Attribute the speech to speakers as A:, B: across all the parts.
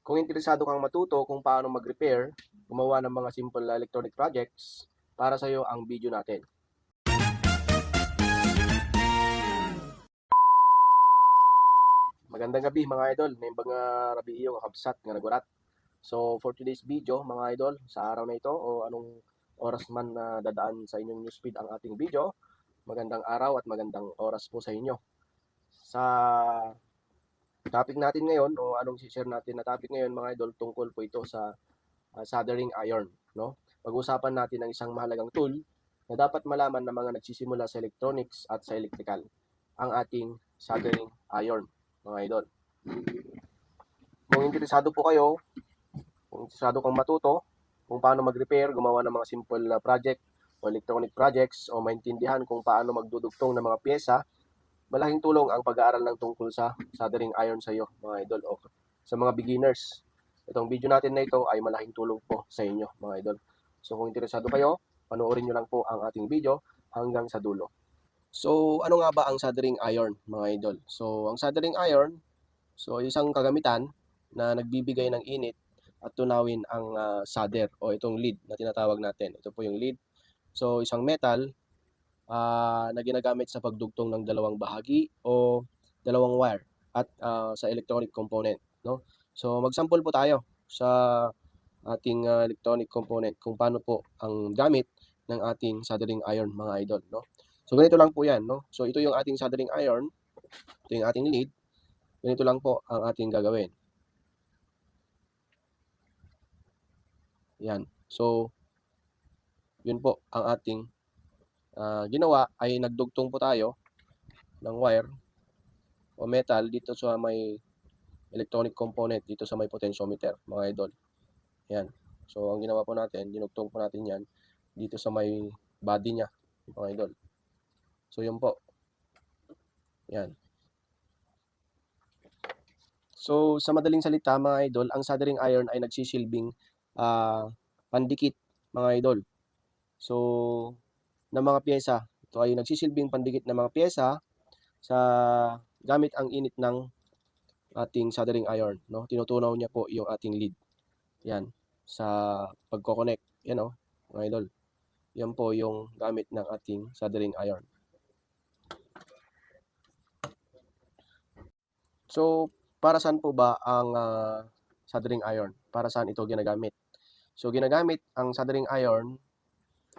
A: Kung interesado kang matuto kung paano mag-repair, gumawa ng mga simple electronic projects, para sa iyo ang video natin. Magandang gabi mga idol, may mga rabi iyo kakabsat nga nagurat. So for today's video mga idol, sa araw na ito o anong oras man na dadaan sa inyong newsfeed ang ating video, magandang araw at magandang oras po sa inyo. Sa topic natin ngayon o anong share natin na topic ngayon mga idol, tungkol po ito sa soldering iron, no? Pag-usapan natin ang isang mahalagang tool na dapat malaman ng mga nagsisimula sa electronics at sa electrical, ang ating soldering iron, mga idol. Kung interesado po kayo, kung interesado kang matuto kung paano mag-repair, gumawa ng mga simple project o electronic projects o maintindihan kung paano magdudugtong ng mga pyesa, malaking tulong ang pag-aaral ng tungkol sa soldering iron sa iyo, mga idol, o sa mga beginners. Itong video natin na ito ay malaking tulong po sa inyo, mga idol. So kung interesado kayo, panoorin nyo lang po ang ating video hanggang sa dulo. So ano nga ba ang soldering iron, mga idol? So ang soldering iron, so isang kagamitan na nagbibigay ng init at tunawin ang solder o itong lead na tinatawag natin. Ito po yung lead. So isang metal na ginagamit sa pagdugtong ng dalawang bahagi o dalawang wire at sa electronic component, no? So magsample po tayo sa ating electronic component kung paano po ang gamit ng ating soldering iron, mga idol, no? So ganito lang po 'yan, no? So ito yung ating soldering iron, ito yung ating lead. Ganito lang po ang ating gagawin. Yan. So yun po ang ating ginawa ay nagdugtong po tayo ng wire o metal dito sa may electronic component, dito sa may potentiometer, mga idol. Yan. So ang ginawa po natin, dinugtong po natin yan dito sa may body niya, mga idol. So yun po. Yan. So sa madaling salita, mga idol, ang soldering iron ay nagsisilbing pandikit, mga idol. So ng mga pyesa, ito ay nagsisilbing pandikit ng mga pyesa sa gamit ang init ng ating soldering iron, no? Tinutunaw niya po yung ating lead. Yan, sa pagko-connect. Yan, oh, mga idol. Yan po yung gamit ng ating soldering iron. So para saan po ba ang soldering iron? Para saan ito ginagamit? So ginagamit ang soldering iron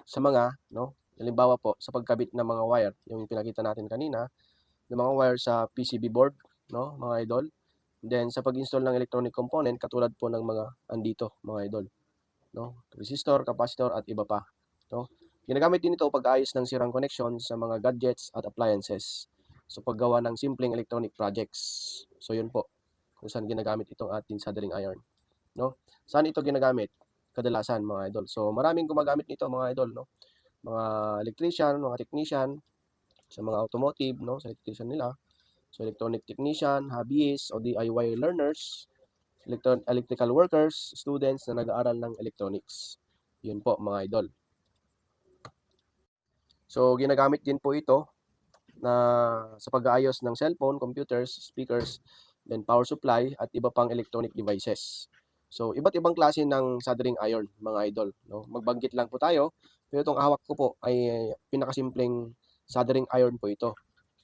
A: sa mga, no, halimbawa po sa pagkabit ng mga wire, yung pinakita natin kanina, ng mga wire sa PCB board, no, mga idol. Then sa pag-install ng electronic component katulad po ng mga andito, mga idol, no, resistor, capacitor at iba pa, no. Ginagamit din ito pag-ayos ng sirang connection sa mga gadgets at appliances. So paggawa ng simpleng electronic projects. So yun po kung saan ginagamit itong ating soldering iron, no. Saan ito ginagamit? Kadalasan, mga idol. So maraming gumagamit nito, mga idol, no. Mga electrician, mga technician, sa mga automotive, no, sa electrician nila. So electronic technician, hobbyists o DIY learners, electrical workers, students na nag-aaral ng electronics. Yun po, mga idol. So ginagamit din po ito na sa pag-aayos ng cellphone, computers, speakers, then power supply at iba pang electronic devices. So iba't ibang klase ng soldering iron, mga idol, no? Magbanggit lang po tayo, pero itong hawak ko po ay pinakasimpleng soldering iron po ito,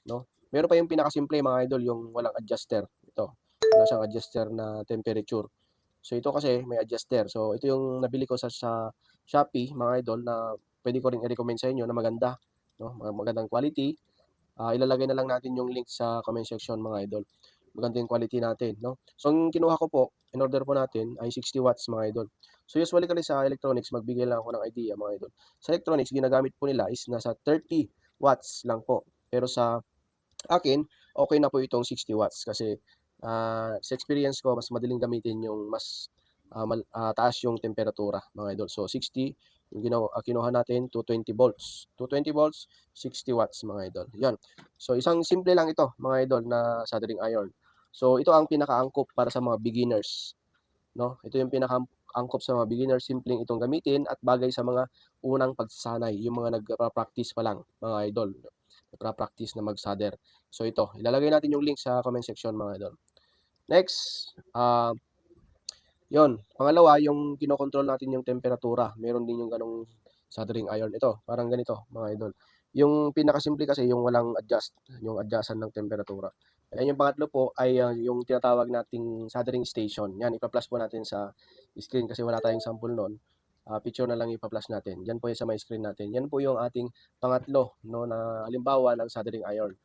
A: no? Meron pa yung pinakasimple, mga idol, yung walang adjuster. Ito, wala siyang adjuster na temperature. So ito kasi may adjuster. So ito yung nabili ko sa Shopee, mga idol, na pwede ko ring i-recommend sa inyo na maganda, no? Magandang quality. Ilalagay na lang natin yung link sa comment section, mga idol. Maganda yung quality natin, no? So ang kinuha ko po, in order po natin ay 60 watts, mga idol. So usually kasi sa electronics, magbigay lang ako ng idea, mga idol. Sa electronics, ginagamit po nila is nasa 30 watts lang po. Pero sa akin, okay na po itong 60 watts kasi sa experience ko, mas madaling gamitin yung mas taas yung temperatura, mga idol. So 60, yung kinuha natin, 220 volts. 220 volts, 60 watts, mga idol. Yan. So isang simple lang ito, mga idol, na soldering iron. So ito ang pinakaangkop para sa mga beginners, no? Ito yung pinakaangkop sa mga beginners, simpleng itong gamitin at bagay sa mga unang pagsasanay, yung mga nagpa-practice pa lang, mga idol. Nagpa-practice na mag-solder. So ito, ilalagay natin yung link sa comment section, mga idol. Next, Yon. Pangalawa, yung kinokontrol natin yung temperatura. Meron din yung ganong soldering iron. Ito, parang ganito, mga idol. Yung pinakasimple kasi yung walang yung adjustan ng temperatura. And yung pangatlo po ay yung tinatawag nating soldering station. Yan, ipa-flash po natin sa screen kasi wala tayong sample noon. Picture na lang ipa-flash natin. Yan po yung sa may screen natin. Yan po yung ating pangatlo, no, na halimbawa ng soldering iron.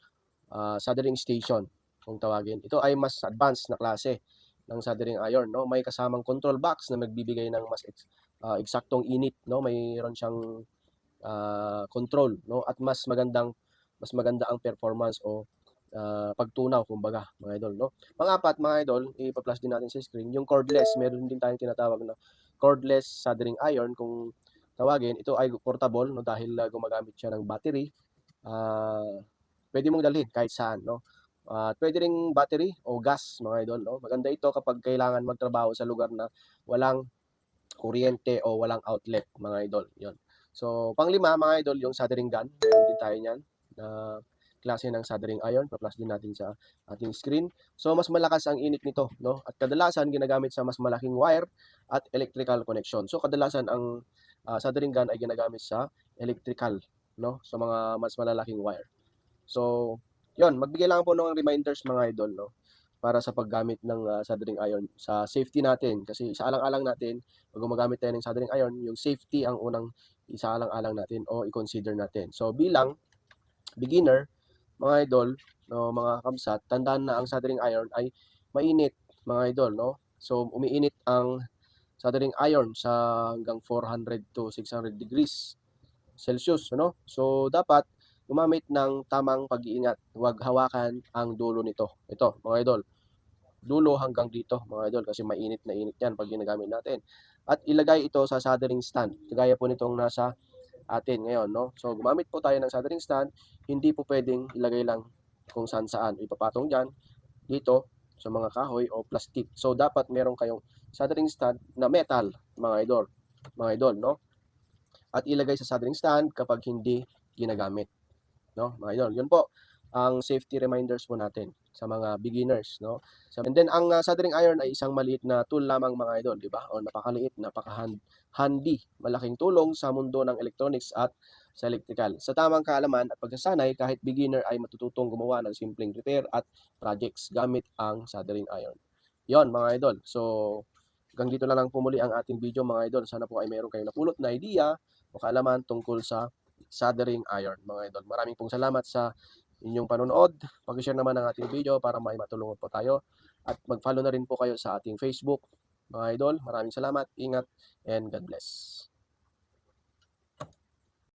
A: Soldering station kung tawagin. Ito ay mas advanced na klase ng soldering iron, no? May kasamang control box na magbibigay ng mas eksaktong init, no? Mayroon siyang control, no? At mas maganda ang performance o pagtunaw kumbaga, mga idol, no? Pang-apat, mga idol, ipa-flash din natin sa screen, yung cordless. Meron din tayong tinatawag na cordless soldering iron kung tawagin. Ito ay portable, no, dahil gumagamit siya ng battery. Ah, Pwede mong dalhin kahit saan, no? Pwede ring battery o gas, mga idol, no? Maganda ito kapag kailangan magtrabaho sa lugar na walang kuryente o walang outlet, mga idol. 'Yon. So, panglima, mga idol, yung soldering gun. Meron din tayo niyan na klase ng soldering iron. Pa-flash din natin sa ating screen. So, mas malakas ang init nito, no? At kadalasan ginagamit sa mas malaking wire at electrical connection. So, kadalasan ang soldering gun ay ginagamit sa electrical, no? Sa mga mas malalaking wire. So, 'yon, magbigay lang po ng reminders, mga idol, no, para sa paggamit ng soldering iron sa safety natin. Kasi isaalang-alang natin, pag gumagamit tayo ng soldering iron, yung safety ang unang isaalang-alang natin o i-consider natin. So, bilang beginner, mga idol, no, mga kamsat, tandaan na ang soldering iron ay mainit, mga idol, no. So, umiinit ang soldering iron sa hanggang 400 to 600 degrees Celsius, ano? So, dapat gumamit ng tamang pag-iingat. Huwag hawakan ang dulo nito. Ito, mga idol, dulo hanggang dito, mga idol, kasi mainit na init yan pag ginagamit natin. At ilagay ito sa soldering stand, kagaya po nitong nasa atin ngayon, no? So, gumamit po tayo ng soldering stand, hindi po pwedeng ilagay lang kung saan-saan. Ipapatong dyan, dito, sa mga kahoy o plastic. So, dapat meron kayong soldering stand na metal, mga idol, no? At ilagay sa soldering stand kapag hindi ginagamit, no, mga idol. Yun po ang safety reminders po natin sa mga beginners, no. So, and then ang soldering iron ay isang maliit na tool lamang, mga idol, di ba? O napakaliit, handy, malaking tulong sa mundo ng electronics at sa electrical. Sa tamang kaalaman at pagsasanay, kahit beginner ay matututong gumawa ng simpleng repair at projects gamit ang soldering iron. Yon, mga idol. So, hanggang dito na lang po muli ang ating video, mga idol. Sana po ay meron kayong napulot na idea o kaalaman tungkol sa soldering iron, mga idol. Maraming pong salamat sa inyong panonood. Pag-share naman ang ating video para may matulungan po tayo. At mag-follow na rin po kayo sa ating Facebook, mga idol. Maraming salamat, ingat, and God bless.